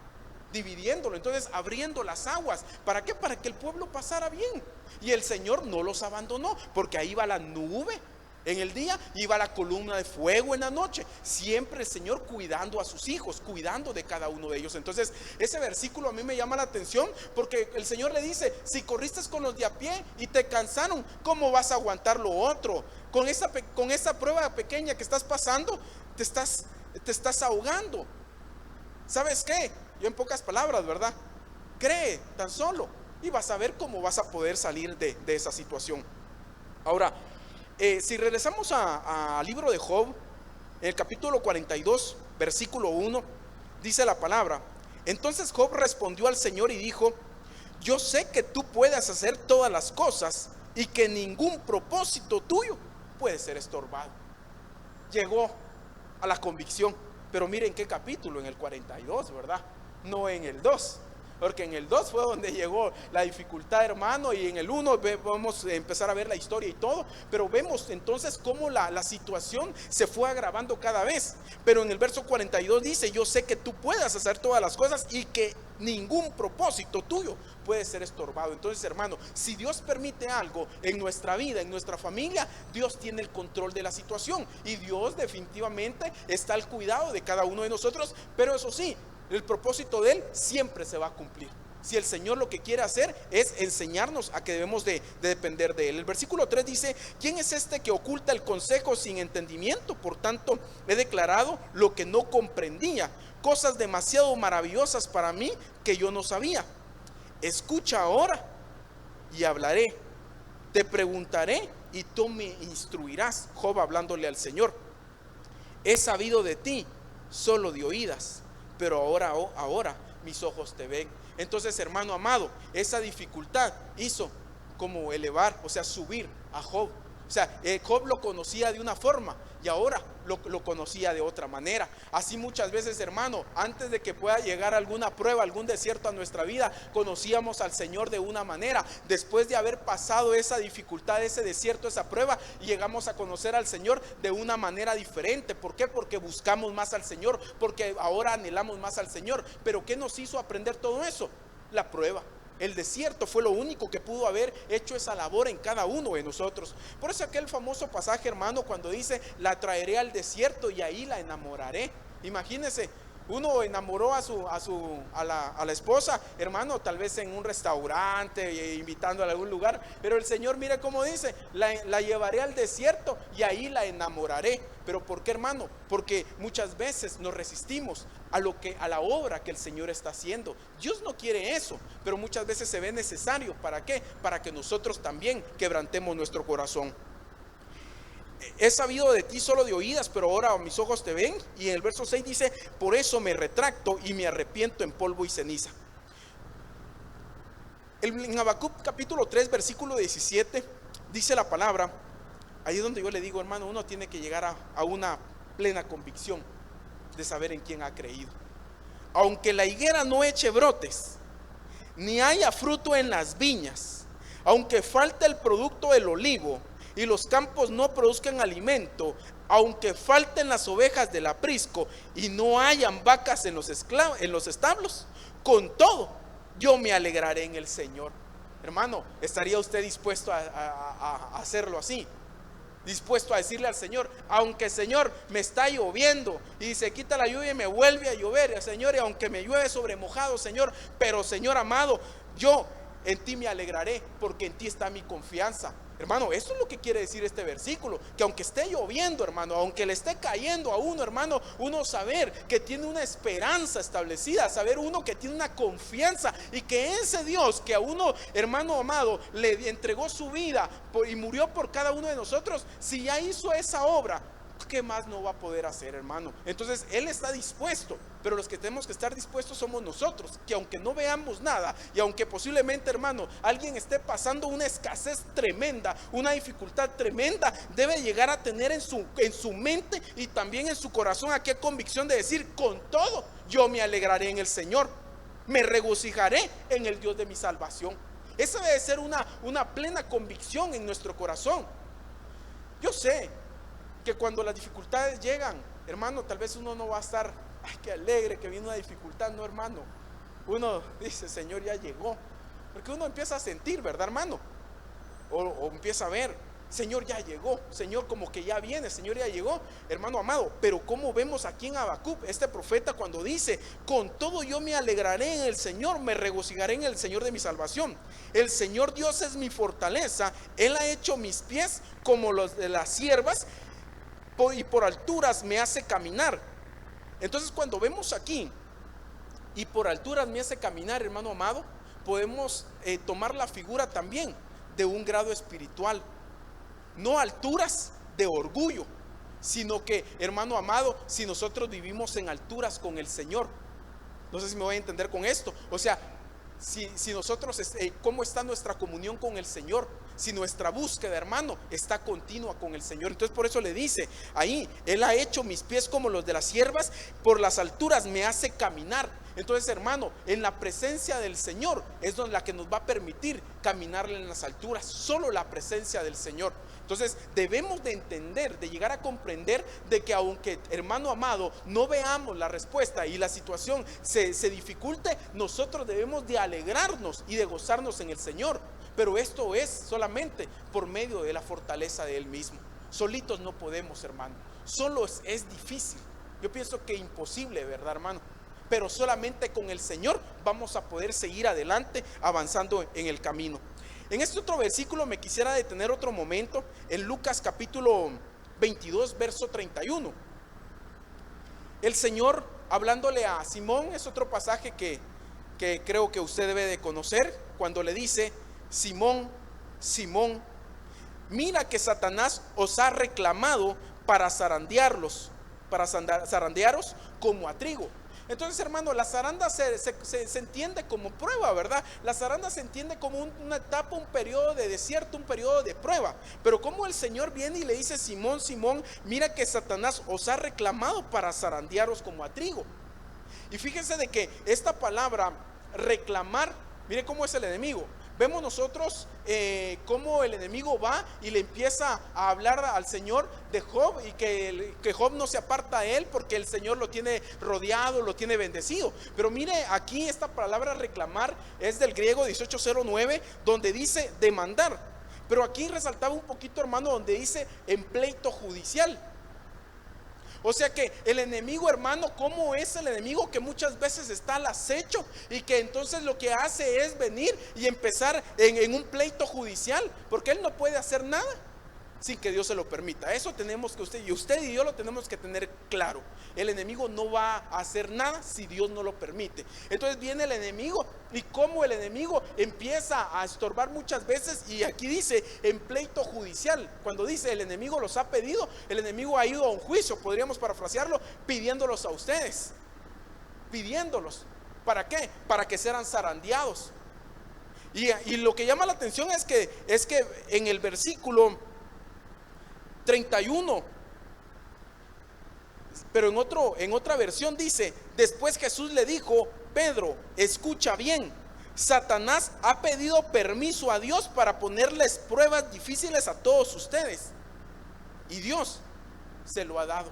Dividiéndolo, entonces abriendo las aguas. ¿Para qué? Para que el pueblo pasara bien. Y el Señor no los abandonó, porque ahí va la nube en el día, iba la columna de fuego en la noche. Siempre el Señor cuidando a sus hijos, cuidando de cada uno de ellos. Entonces ese versículo a mí me llama la atención, porque el Señor le dice: si corriste con los de a pie y te cansaron, ¿cómo vas a aguantar lo otro? Con esa prueba pequeña que estás pasando, te estás ahogando. ¿Sabes qué? Yo en pocas palabras, ¿verdad? Cree tan solo y vas a ver cómo vas a poder salir de esa situación. Ahora, si regresamos al libro de Job, en el capítulo 42, versículo 1, dice la palabra: entonces Job respondió al Señor y dijo: yo sé que tú puedes hacer todas las cosas y que ningún propósito tuyo puede ser estorbado. Llegó a la convicción. Pero miren qué capítulo, en el 42, ¿verdad? No en el 2, porque en el 2 fue donde llegó la dificultad, hermano, y en el 1 vamos a empezar a ver la historia y todo, pero vemos entonces cómo la situación se fue agravando cada vez. Pero en el verso 42 dice: yo sé que tú puedes hacer todas las cosas y que ningún propósito tuyo puede ser estorbado. Entonces, hermano, si Dios permite algo en nuestra vida, en nuestra familia, Dios tiene el control de la situación y Dios definitivamente está al cuidado de cada uno de nosotros. Pero eso sí, el propósito de Él siempre se va a cumplir. Si el Señor lo que quiere hacer es enseñarnos a que debemos de depender de Él. El versículo 3 dice: ¿quién es este que oculta el consejo sin entendimiento? Por tanto, he declarado lo que no comprendía, cosas demasiado maravillosas para mí que yo no sabía. Escucha ahora y hablaré, te preguntaré y tú me instruirás. Job hablándole al Señor: he sabido de ti solo de oídas, pero ahora mis ojos te ven. Entonces, hermano amado, esa dificultad hizo como elevar, o sea, subir a Job. O sea, Job lo conocía de una forma y ahora lo conocía de otra manera. Así muchas veces, hermano, antes de que pueda llegar alguna prueba, algún desierto a nuestra vida, conocíamos al Señor de una manera. Después de haber pasado esa dificultad, ese desierto, esa prueba, llegamos a conocer al Señor de una manera diferente. ¿Por qué? Porque buscamos más al Señor, porque ahora anhelamos más al Señor. Pero ¿qué nos hizo aprender todo eso? La prueba. El desierto fue lo único que pudo haber hecho esa labor en cada uno de nosotros. Por eso aquel famoso pasaje, hermano, cuando dice: la traeré al desierto y ahí la enamoraré. Imagínense, uno enamoró a la esposa, hermano, tal vez en un restaurante, invitándola a algún lugar. Pero el Señor, mire cómo dice: la llevaré al desierto y ahí la enamoraré. ¿Pero por qué, hermano? Porque muchas veces nos resistimos a la obra que el Señor está haciendo. Dios no quiere eso, pero muchas veces se ve necesario. ¿Para qué? Para que nosotros también quebrantemos nuestro corazón. He sabido de ti solo de oídas, pero ahora mis ojos te ven. Y en el verso 6 dice: por eso me retracto y me arrepiento en polvo y ceniza. En Habacuc capítulo 3 versículo 17 dice la palabra. Ahí es donde yo le digo, hermano, uno tiene que llegar a una plena convicción de saber en quién ha creído. Aunque la higuera no eche brotes, ni haya fruto en las viñas, aunque falte el producto del olivo y los campos no produzcan alimento, aunque falten las ovejas del aprisco y no hayan vacas en los establos, con todo yo me alegraré en el Señor. Hermano, ¿estaría usted dispuesto a hacerlo así? Dispuesto a decirle al Señor: aunque, Señor, me está lloviendo y se quita la lluvia y me vuelve a llover, Señor, y aunque me llueve sobre mojado, Señor, pero, Señor amado, yo en ti me alegraré, porque en ti está mi confianza. Hermano, eso es lo que quiere decir este versículo, que aunque esté lloviendo, hermano, aunque le esté cayendo a uno, hermano, uno saber que tiene una esperanza establecida, saber uno que tiene una confianza y que ese Dios que a uno, hermano amado, le entregó su vida y murió por cada uno de nosotros, si ya hizo esa obra, ¿qué más no va a poder hacer, hermano? Entonces Él está dispuesto, pero los que tenemos que estar dispuestos somos nosotros, que aunque no veamos nada y aunque posiblemente, hermano, alguien esté pasando una escasez tremenda, una dificultad tremenda, debe llegar a tener en su mente y también en su corazón aquella convicción de decir: con todo yo me alegraré en el Señor, me regocijaré en el Dios de mi salvación. Esa debe ser una plena convicción en nuestro corazón. Yo sé que cuando las dificultades llegan, hermano, tal vez uno no va a estar: ay, qué alegre que vino una dificultad. No, hermano, uno dice: Señor, ya llegó, porque uno empieza a sentir, ¿verdad, hermano? O empieza a ver: Señor, ya llegó, Señor, como que ya viene, Señor, ya llegó, hermano amado. Pero como vemos aquí en Habacuc, este profeta, cuando dice: con todo yo me alegraré en el Señor, me regocijaré en el Señor de mi salvación. El Señor Dios es mi fortaleza, Él ha hecho mis pies como los de las siervas, y por alturas me hace caminar. Entonces, cuando vemos aquí: y por alturas me hace caminar, hermano amado, podemos tomar la figura también de un grado espiritual. No alturas de orgullo, sino que, hermano amado, si nosotros vivimos en alturas con el Señor, no sé si me voy a entender con esto. O sea, si nosotros, ¿cómo está nuestra comunión con el Señor? Si nuestra búsqueda, hermano, está continua con el Señor. Entonces por eso le dice ahí: Él ha hecho mis pies como los de las siervas, por las alturas me hace caminar. Entonces, hermano, en la presencia del Señor es donde la que nos va a permitir caminarle en las alturas, solo la presencia del Señor. Entonces debemos de entender, de llegar a comprender de que aunque, hermano amado, no veamos la respuesta y la situación se dificulte, nosotros debemos de alegrarnos y de gozarnos en el Señor. Pero esto es solamente por medio de la fortaleza de Él mismo. Solitos no podemos, hermano. Solos es difícil. Yo pienso que imposible, ¿verdad, hermano? Pero solamente con el Señor vamos a poder seguir adelante, avanzando en el camino. En este otro versículo me quisiera detener otro momento, en Lucas capítulo 22, verso 31. El Señor hablándole a Simón, es otro pasaje que creo que usted debe de conocer, cuando le dice: Simón, Simón, mira que Satanás os ha reclamado para zarandearos como a trigo. Entonces, hermano, la zaranda se entiende como prueba, ¿verdad? La zaranda se entiende como una etapa, un periodo de desierto, un periodo de prueba. Pero como el Señor viene y le dice: Simón, Simón, mira que Satanás os ha reclamado para zarandearos como a trigo. Y fíjense de que esta palabra reclamar, mire cómo es el enemigo. Vemos nosotros cómo el enemigo va y le empieza a hablar al Señor de Job, y que Job no se aparta a él porque el Señor lo tiene rodeado, lo tiene bendecido. Pero mire, aquí esta palabra reclamar es del griego 1809, donde dice demandar. Pero aquí resaltaba un poquito, hermano, donde dice en pleito judicial. O sea que el enemigo, hermano, ¿cómo es el enemigo? Que muchas veces está al acecho y que entonces lo que hace es venir y empezar en un pleito judicial, porque él no puede hacer nada sin que Dios se lo permita. Eso tenemos que usted y yo lo tenemos que tener claro. El enemigo no va a hacer nada si Dios no lo permite. Entonces viene el enemigo, y como el enemigo empieza a estorbar muchas veces, y aquí dice en pleito judicial. Cuando dice el enemigo los ha pedido, el enemigo ha ido a un juicio, podríamos parafrasearlo, pidiéndolos a ustedes, pidiéndolos. ¿Para qué? Para que sean zarandeados. Y lo que llama la atención es que en el versículo 31, pero en otra versión dice: después Jesús le dijo: Pedro, escucha bien, Satanás ha pedido permiso a Dios para ponerles pruebas difíciles a todos ustedes, y Dios se lo ha dado.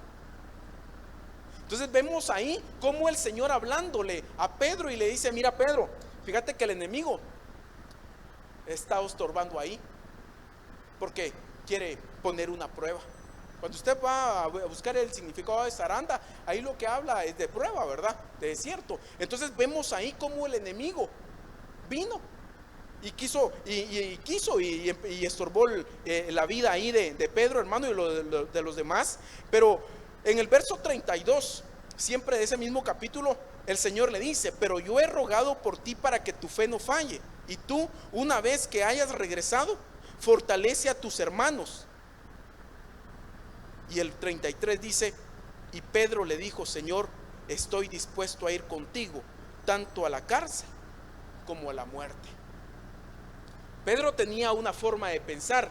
Entonces vemos ahí cómo el Señor hablándole a Pedro y le dice: mira, Pedro, fíjate que el enemigo está estorbando ahí porque quiere poner una prueba. Cuando usted va a buscar el significado de zaranda, ahí lo que habla es de prueba, ¿verdad? De desierto. Entonces vemos ahí cómo el enemigo vino y quiso y estorbó la vida ahí de Pedro, hermano, y de los demás. Pero en el verso 32, siempre de ese mismo capítulo, el Señor le dice: pero yo he rogado por ti para que tu fe no falle, y tú, una vez que hayas regresado, fortalece a tus hermanos. Y el 33 dice: y Pedro le dijo: Señor, estoy dispuesto a ir contigo, tanto a la cárcel como a la muerte. Pedro tenía una forma de pensar.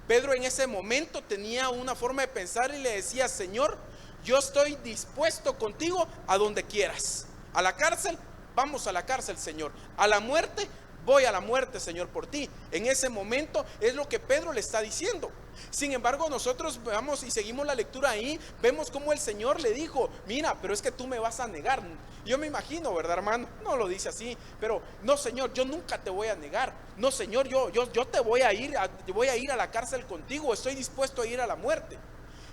Pedro en ese momento tenía una forma de pensar y le decía: Señor, yo estoy dispuesto contigo a donde quieras. A la cárcel, vamos a la cárcel, Señor. A la muerte, voy a la muerte, Señor, por ti. En ese momento es lo que Pedro le está diciendo. Sin embargo, nosotros vamos y seguimos la lectura ahí, vemos cómo el Señor le dijo: mira, pero es que tú me vas a negar. Yo me imagino, ¿verdad, hermano? No lo dice así, pero no, Señor, yo nunca te voy a negar. No, Señor, yo te voy a ir a la cárcel contigo. Estoy dispuesto a ir a la muerte.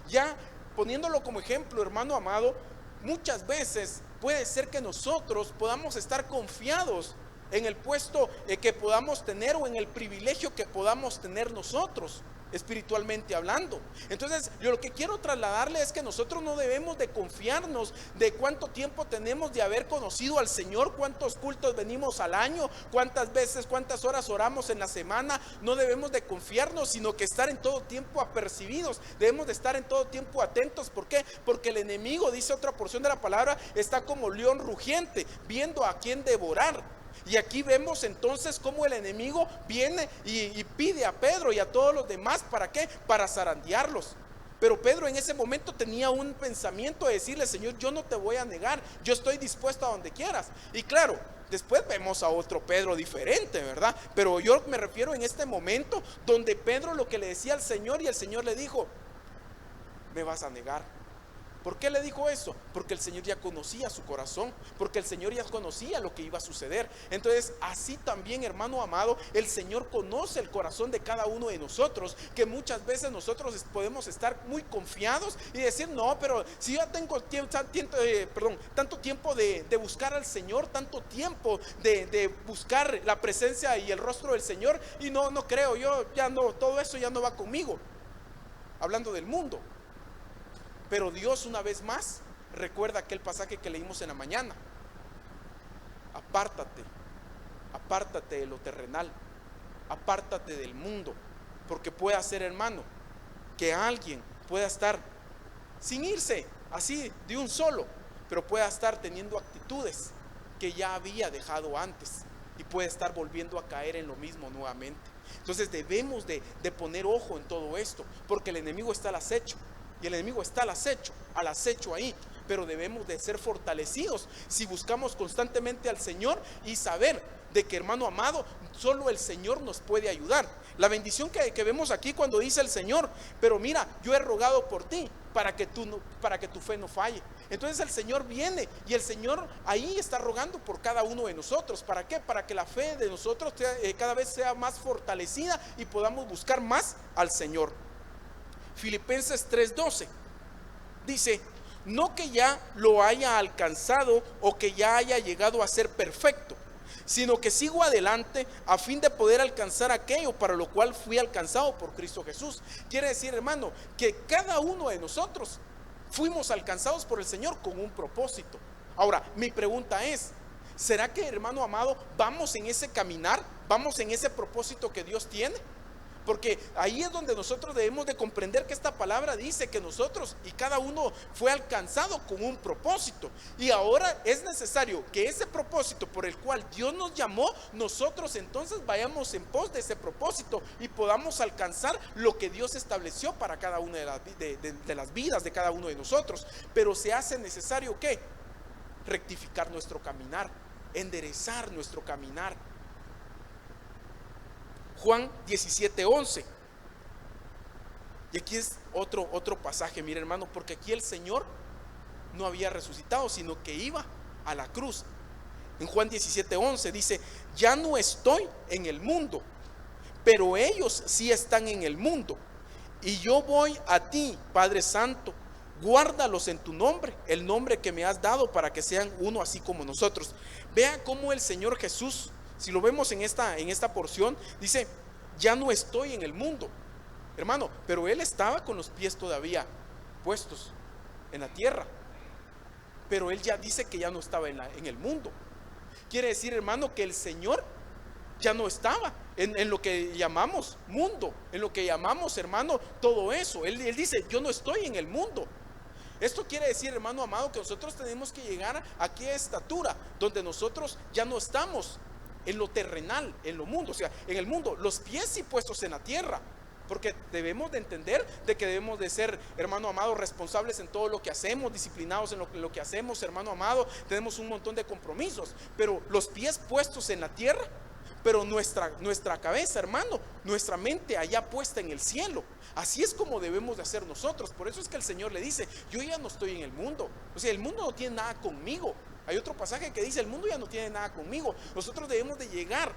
Ya poniéndolo como ejemplo, hermano amado, muchas veces puede ser que nosotros podamos estar confiados en el puesto que podamos tener, o en el privilegio que podamos tener nosotros, espiritualmente hablando. Entonces, yo lo que quiero trasladarle es que nosotros no debemos de confiarnos de cuánto tiempo tenemos de haber conocido al Señor, cuántos cultos venimos al año, cuántas veces, cuántas horas oramos en la semana. No debemos de confiarnos, sino que estar en todo tiempo apercibidos. Debemos de estar en todo tiempo atentos. ¿Por qué? Porque el enemigo, dice otra porción de la palabra, está como león rugiente, viendo a quién devorar. Y aquí vemos entonces cómo el enemigo viene y pide a Pedro y a todos los demás. ¿Para qué? Para zarandearlos. Pero Pedro en ese momento tenía un pensamiento de decirle: Señor, yo no te voy a negar, yo estoy dispuesto a donde quieras. Y claro, después vemos a otro Pedro diferente, ¿verdad? Pero yo me refiero en este momento donde Pedro lo que le decía al Señor, y el Señor le dijo: me vas a negar. ¿Por qué le dijo eso? Porque el Señor ya conocía su corazón, porque el Señor ya conocía lo que iba a suceder. Entonces, así también, hermano amado, el Señor conoce el corazón de cada uno de nosotros, que muchas veces nosotros podemos estar muy confiados y decir: no, pero si yo tengo tanto tiempo de buscar al Señor, tanto tiempo de buscar la presencia y el rostro del Señor, y no creo, yo ya no, todo eso ya no va conmigo, hablando del mundo. Pero Dios, una vez más, recuerda aquel pasaje que leímos en la mañana: apártate de lo terrenal, apártate del mundo, porque puede ser, hermano, que alguien pueda estar sin irse así de un solo, pero pueda estar teniendo actitudes que ya había dejado antes, y puede estar volviendo a caer en lo mismo nuevamente. Entonces debemos de poner ojo en todo esto, porque el enemigo está al acecho. Y el enemigo está al acecho ahí. Pero debemos de ser fortalecidos si buscamos constantemente al Señor y saber de que, hermano amado, solo el Señor nos puede ayudar. La bendición que vemos aquí cuando dice el Señor: pero mira, yo he rogado por ti para que tu fe no falle. Entonces el Señor viene y el Señor ahí está rogando por cada uno de nosotros. ¿Para qué? Para que la fe de nosotros cada vez sea más fortalecida y podamos buscar más al Señor. Filipenses 3:12 dice: no que ya lo haya alcanzado o que ya haya llegado a ser perfecto, sino que sigo adelante a fin de poder alcanzar aquello para lo cual fui alcanzado por Cristo Jesús. Quiere decir, hermano, que cada uno de nosotros fuimos alcanzados por el Señor con un propósito. Ahora, mi pregunta es: ¿será que, hermano amado, vamos en ese caminar? ¿Vamos en ese propósito que Dios tiene? Porque ahí es donde nosotros debemos de comprender que esta palabra dice que nosotros y cada uno fue alcanzado con un propósito. Y ahora es necesario que ese propósito por el cual Dios nos llamó, nosotros entonces vayamos en pos de ese propósito y podamos alcanzar lo que Dios estableció para cada una de las vidas de cada uno de nosotros. Pero se hace necesario ¿qué? Rectificar nuestro caminar, enderezar nuestro caminar. Juan 17:11. Y aquí es otro pasaje, mire, hermano, porque aquí el Señor no había resucitado, sino que iba a la cruz. En Juan 17:11 dice: ya no estoy en el mundo, pero ellos sí están en el mundo, y yo voy a ti, Padre Santo, guárdalos en tu nombre, el nombre que me has dado, para que sean uno así como nosotros. Vea cómo el Señor Jesús Si lo vemos en esta porción, dice, ya no estoy en el mundo, hermano, pero él estaba con los pies todavía puestos en la tierra, pero él ya dice que ya no estaba en el mundo. Quiere decir, hermano, que el Señor ya no estaba en lo que llamamos mundo, en lo que llamamos, hermano, todo eso. Él dice, yo no estoy en el mundo. Esto quiere decir, hermano amado, que nosotros tenemos que llegar a aquella estatura donde nosotros ya no estamos en lo terrenal, en lo mundo, o sea, en el mundo, los pies sí puestos en la tierra, porque debemos de entender de que debemos de ser, hermano amado, responsables en todo lo que hacemos, disciplinados en lo que hacemos, hermano amado. Tenemos un montón de compromisos, pero los pies puestos en la tierra, pero nuestra cabeza, hermano, nuestra mente allá puesta en el cielo. Así es como debemos de hacer nosotros. Por eso es que el Señor le dice, yo ya no estoy en el mundo, o sea, el mundo no tiene nada conmigo. Hay otro pasaje que dice, el mundo ya no tiene nada conmigo. Nosotros debemos de llegar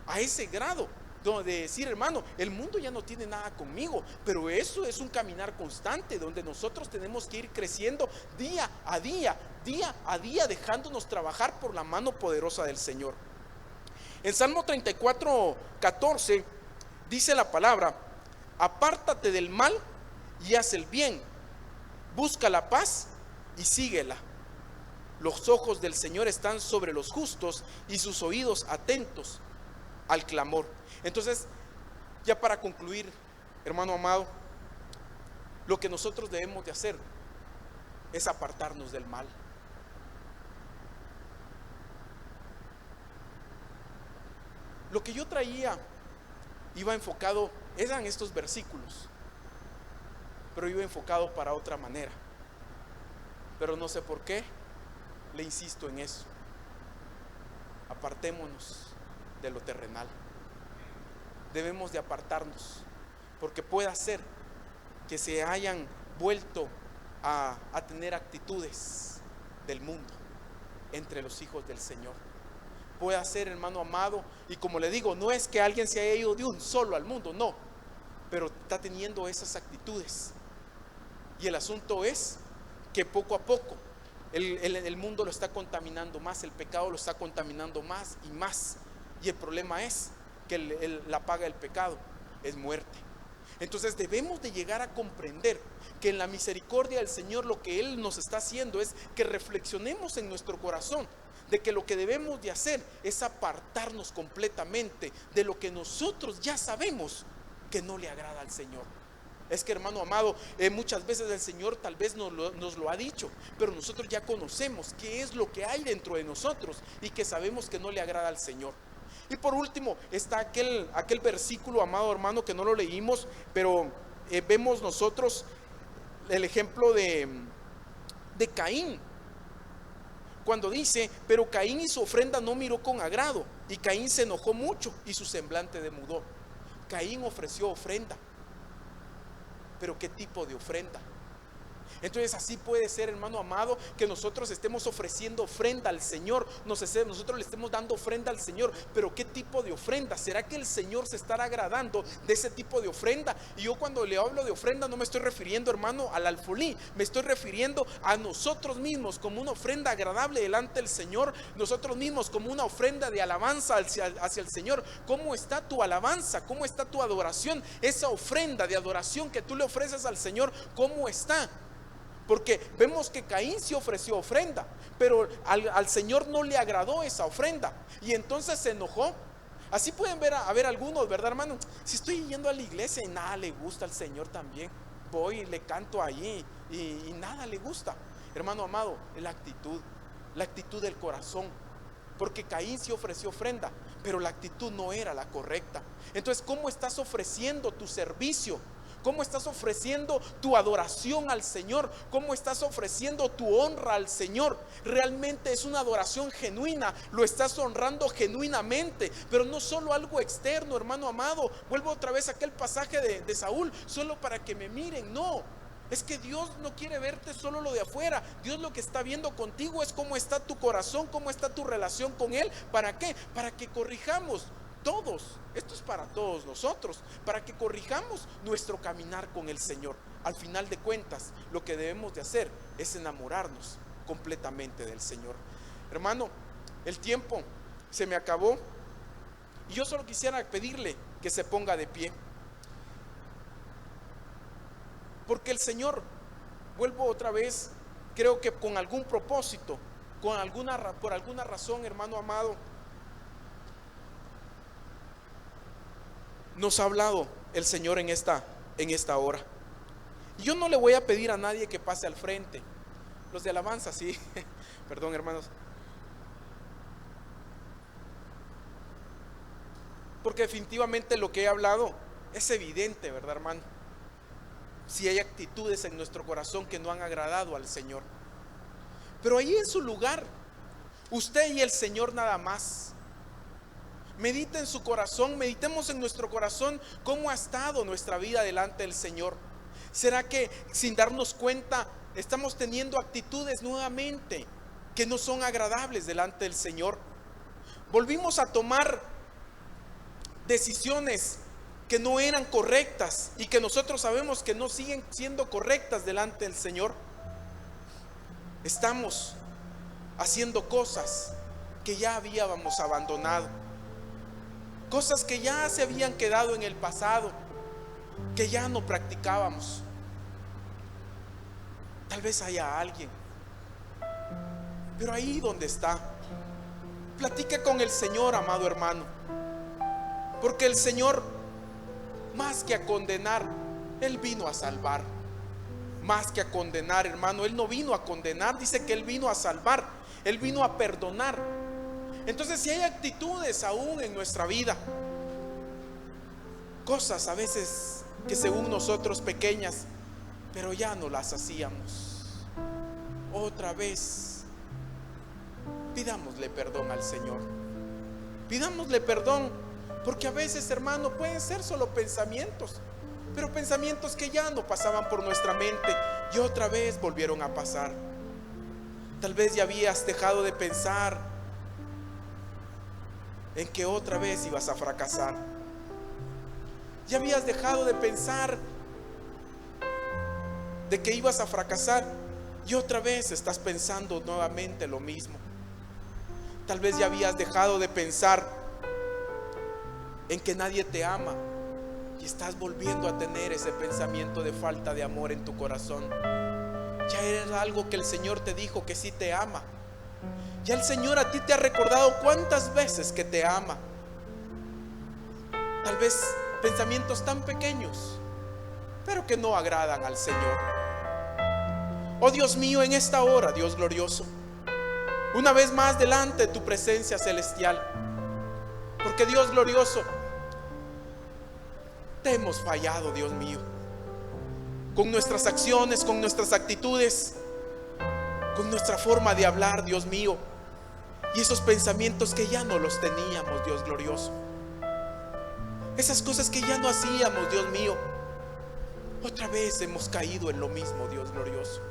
a ese grado de decir, hermano, el mundo ya no tiene nada conmigo, pero eso es un caminar constante donde nosotros tenemos que ir creciendo día a día, dejándonos trabajar por la mano poderosa del Señor. En Salmo 34:14 dice la palabra, apártate del mal y haz el bien, busca la paz y síguela. Los ojos del Señor están sobre los justos y sus oídos atentos al clamor. Entonces, ya para concluir, hermano amado, lo que nosotros debemos de hacer es apartarnos del mal. Lo que yo traía iba enfocado, eran estos versículos, pero iba enfocado para otra manera. Pero no sé por qué le insisto en eso. Apartémonos de lo terrenal. Debemos de apartarnos, porque puede ser que se hayan vuelto a tener actitudes del mundo entre los hijos del Señor. Puede ser, hermano amado, y como le digo, no es que alguien se haya ido de un solo al mundo, no, pero está teniendo esas actitudes. Y el asunto es que poco a poco el mundo lo está contaminando más, el pecado lo está contaminando más y más. Y el problema es que la paga del pecado es muerte. Entonces debemos de llegar a comprender que en la misericordia del Señor lo que Él nos está haciendo es que reflexionemos en nuestro corazón de que lo que debemos de hacer es apartarnos completamente de lo que nosotros ya sabemos que no le agrada al Señor. Es que, hermano amado, muchas veces el Señor tal vez nos lo ha dicho, pero nosotros ya conocemos qué es lo que hay dentro de nosotros y que sabemos que no le agrada al Señor. Y por último está aquel versículo, amado hermano, que no lo leímos, pero vemos nosotros el ejemplo de Caín, cuando dice, pero Caín y su ofrenda no miró con agrado, y Caín se enojó mucho y su semblante demudó. Caín ofreció ofrenda, pero ¿qué tipo de ofrenda? Entonces así puede ser, hermano amado, que nosotros estemos ofreciendo ofrenda al Señor, nosotros le estemos dando ofrenda al Señor, pero ¿qué tipo de ofrenda? ¿Será que el Señor se estará agradando de ese tipo de ofrenda? Y yo cuando le hablo de ofrenda no me estoy refiriendo, hermano, al alfolí, me estoy refiriendo a nosotros mismos como una ofrenda agradable delante del Señor, nosotros mismos como una ofrenda de alabanza hacia el Señor. ¿Cómo está tu alabanza? ¿Cómo está tu adoración? Esa ofrenda de adoración que tú le ofreces al Señor, ¿cómo está? Porque vemos que Caín sí ofreció ofrenda, pero al Señor no le agradó esa ofrenda y entonces se enojó. Así pueden haber algunos, ¿verdad, hermano? Si estoy yendo a la iglesia y nada le gusta al Señor también, voy y le canto allí y nada le gusta. Hermano amado, la actitud del corazón. Porque Caín sí ofreció ofrenda, pero la actitud no era la correcta. Entonces, ¿cómo estás ofreciendo tu servicio? ¿Cómo estás ofreciendo tu adoración al Señor? ¿Cómo estás ofreciendo tu honra al Señor? Realmente es una adoración genuina, lo estás honrando genuinamente, pero no solo algo externo, hermano amado. Vuelvo otra vez a aquel pasaje de Saúl, solo para que me miren. No, es que Dios no quiere verte solo lo de afuera. Dios lo que está viendo contigo es cómo está tu corazón, cómo está tu relación con Él. ¿Para qué? Para que corrijamos todos, esto es para todos nosotros, para que corrijamos nuestro caminar con el Señor. Al final de cuentas, lo que debemos de hacer es enamorarnos completamente del Señor. Hermano, el tiempo se me acabó, Y yo solo quisiera pedirle que se ponga de pie, porque el Señor, vuelvo otra vez, creo que con algún propósito, por alguna razón, hermano amado, nos ha hablado el Señor en esta hora. Y yo no le voy a pedir a nadie que pase al frente. Los de alabanza, sí. Perdón, hermanos. Porque definitivamente lo que he hablado es evidente, ¿verdad, hermano? Si hay actitudes en nuestro corazón que no han agradado al Señor. Pero ahí en su lugar, usted y el Señor nada más. Medita en su corazón, meditemos en nuestro corazón cómo ha estado nuestra vida delante del Señor. ¿Será que sin darnos cuenta estamos teniendo actitudes nuevamente que no son agradables delante del Señor? Volvimos a tomar decisiones que no eran correctas y que nosotros sabemos que no siguen siendo correctas delante del Señor. Estamos haciendo cosas que ya habíamos abandonado, cosas que ya se habían quedado en el pasado, que ya no practicábamos. Tal vez haya alguien, pero ahí donde está, platique con el Señor, amado hermano, porque el Señor, más que a condenar, Él vino a salvar. Más que a condenar, hermano, Él no vino a condenar, dice que Él vino a salvar, Él vino a perdonar. Entonces, si hay actitudes aún en nuestra vida, cosas a veces que según nosotros pequeñas, pero ya no las hacíamos, otra vez pidámosle perdón al Señor. Pidámosle perdón, porque a veces, hermano, pueden ser solo pensamientos, pero pensamientos que ya no pasaban por nuestra mente y otra vez volvieron a pasar. Tal vez ya habías dejado de pensar en que otra vez ibas a fracasar. Ya habías dejado de pensar de que ibas a fracasar y otra vez estás pensando nuevamente lo mismo. Tal vez ya habías dejado de pensar en que nadie te ama y estás volviendo a tener ese pensamiento de falta de amor en tu corazón. Ya era algo que el Señor te dijo que sí te ama. Ya el Señor a ti te ha recordado cuántas veces que te ama. Tal vez pensamientos tan pequeños, pero que no agradan al Señor. Oh Dios mío, en esta hora, Dios glorioso, una vez más delante de tu presencia celestial, porque Dios glorioso, te hemos fallado, Dios mío, con nuestras acciones, con nuestras actitudes, con nuestra forma de hablar, Dios mío, y esos pensamientos que ya no los teníamos, Dios glorioso, esas cosas que ya no hacíamos, Dios mío, otra vez hemos caído en lo mismo, Dios glorioso.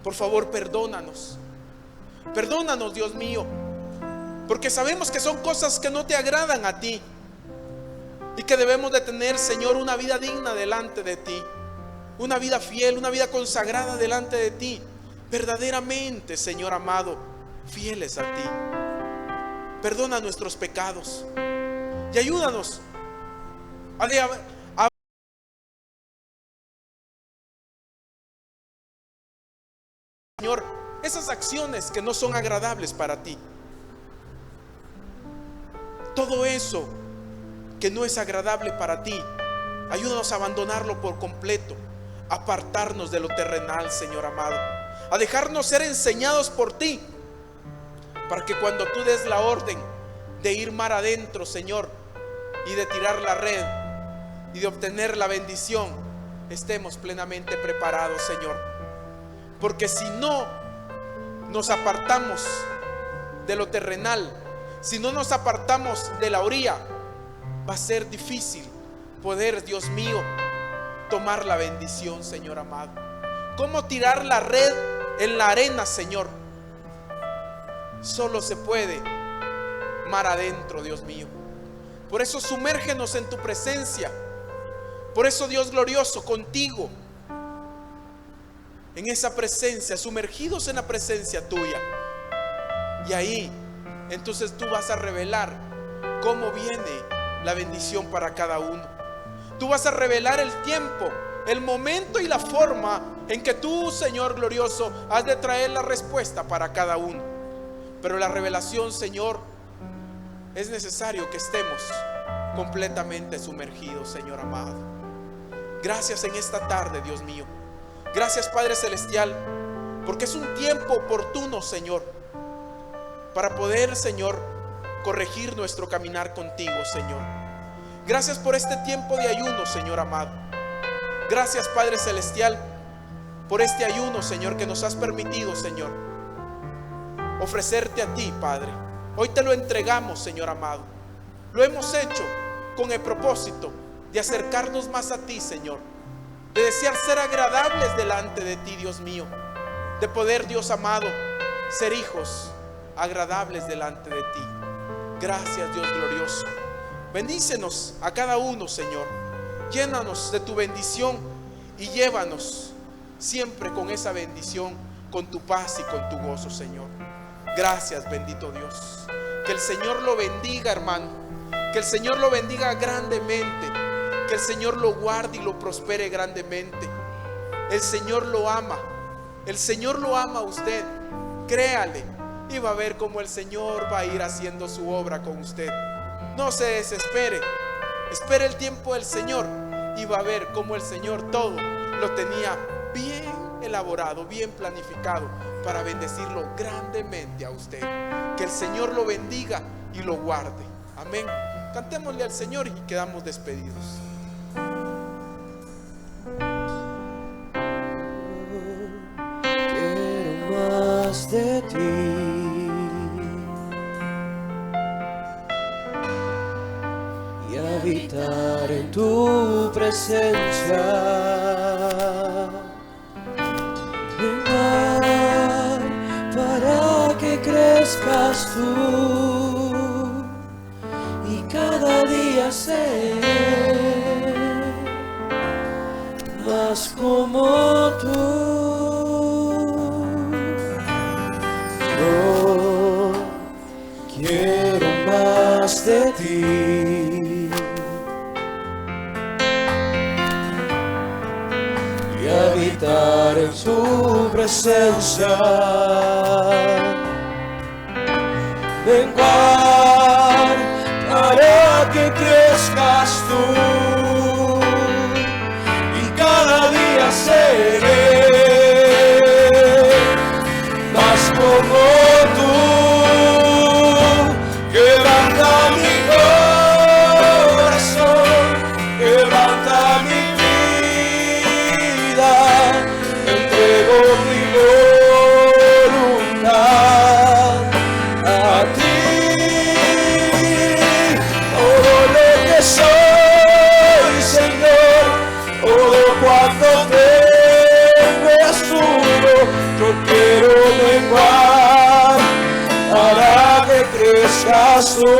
Por favor, perdónanos, Dios mío, porque sabemos que son cosas que no te agradan a ti y que debemos de tener, Señor, una vida digna delante de ti, una vida fiel, una vida consagrada delante de ti, verdaderamente, Señor amado, fieles a ti. Perdona nuestros pecados y ayúdanos a Señor, esas acciones que no son agradables para ti, todo eso que no es agradable para ti, ayúdanos a abandonarlo por completo, a apartarnos de lo terrenal, Señor amado, a dejarnos ser enseñados por ti, para que cuando tú des la orden de ir mar adentro, Señor, y de tirar la red y de obtener la bendición, estemos plenamente preparados, Señor. Porque si no nos apartamos de lo terrenal, si no nos apartamos de la orilla, va a ser difícil poder, Dios mío, tomar la bendición, Señor amado. ¿Cómo tirar la red en la arena, Señor? Solo se puede mar adentro, Dios mío. Por eso sumérgenos en tu presencia. Por eso, Dios glorioso, contigo, en esa presencia, sumergidos en la presencia tuya. Y ahí, entonces tú vas a revelar cómo viene la bendición para cada uno. Tú vas a revelar el tiempo, el momento y la forma en que tú, Señor glorioso, has de traer la respuesta para cada uno. Pero la revelación, Señor, es necesario que estemos completamente sumergidos, Señor amado. Gracias en esta tarde, Dios mío. Gracias, Padre Celestial, porque es un tiempo oportuno, Señor, para poder, Señor, corregir nuestro caminar contigo, Señor. Gracias por este tiempo de ayuno, Señor amado. Gracias, Padre Celestial, por este ayuno, Señor, que nos has permitido, Señor, ofrecerte a ti, Padre. Hoy te lo entregamos, Señor amado. Lo hemos hecho con el propósito de acercarnos más a ti, Señor, de desear ser agradables delante de ti, Dios mío, de poder, Dios amado, ser hijos agradables delante de ti. Gracias, Dios glorioso. Bendícenos a cada uno, Señor. Llénanos de tu bendición y llévanos siempre con esa bendición, con tu paz y con tu gozo, Señor. Gracias, bendito Dios. Que el Señor lo bendiga, hermano. Que el Señor lo bendiga grandemente. Que el Señor lo guarde y lo prospere grandemente. El Señor lo ama. El Señor lo ama a usted. Créale y va a ver cómo el Señor va a ir haciendo su obra con usted. No se desespere. Espere el tiempo del Señor y va a ver cómo el Señor todo lo tenía bien elaborado, bien planificado para bendecirlo grandemente a usted. Que el Señor lo bendiga y lo guarde. Amén. Cantémosle al Señor y quedamos despedidos. Quiero más de ti. Y habitar en tu presencia. Venga para que crezcas tú y cada día ser más como tú. Yo quiero más de ti y habitar en su presencia. Menguar para que crezcas tú y cada día seré más como tú. Quebranta mi corazón, quebranta mi vida, entrego mi voluntad a ti. Todo lo que soy, Señor, todo cuanto tengo es tuyo. Yo quiero menguar para que crezcas tú.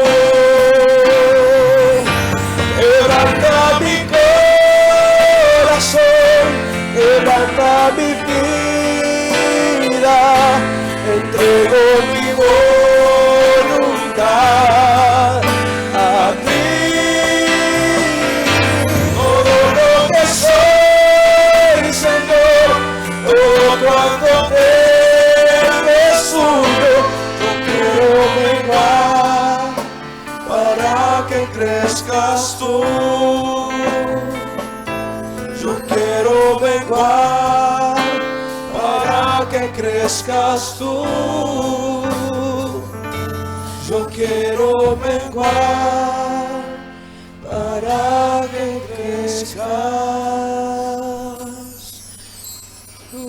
Quebranta mi corazón, quebranta mi vida, entrego mi voluntad a ti. Todo lo que soy, Señor, todo cuanto tengo es tuyo. Yo quiero menguar para que crezcas tú. Yo quiero menguar para que crezcas tú. Yo quiero menguar para que crezcas tú.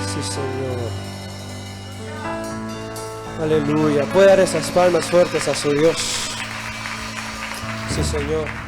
Sí, Señor. Aleluya. Puede dar esas palmas fuertes a su Dios. Sí, Señor.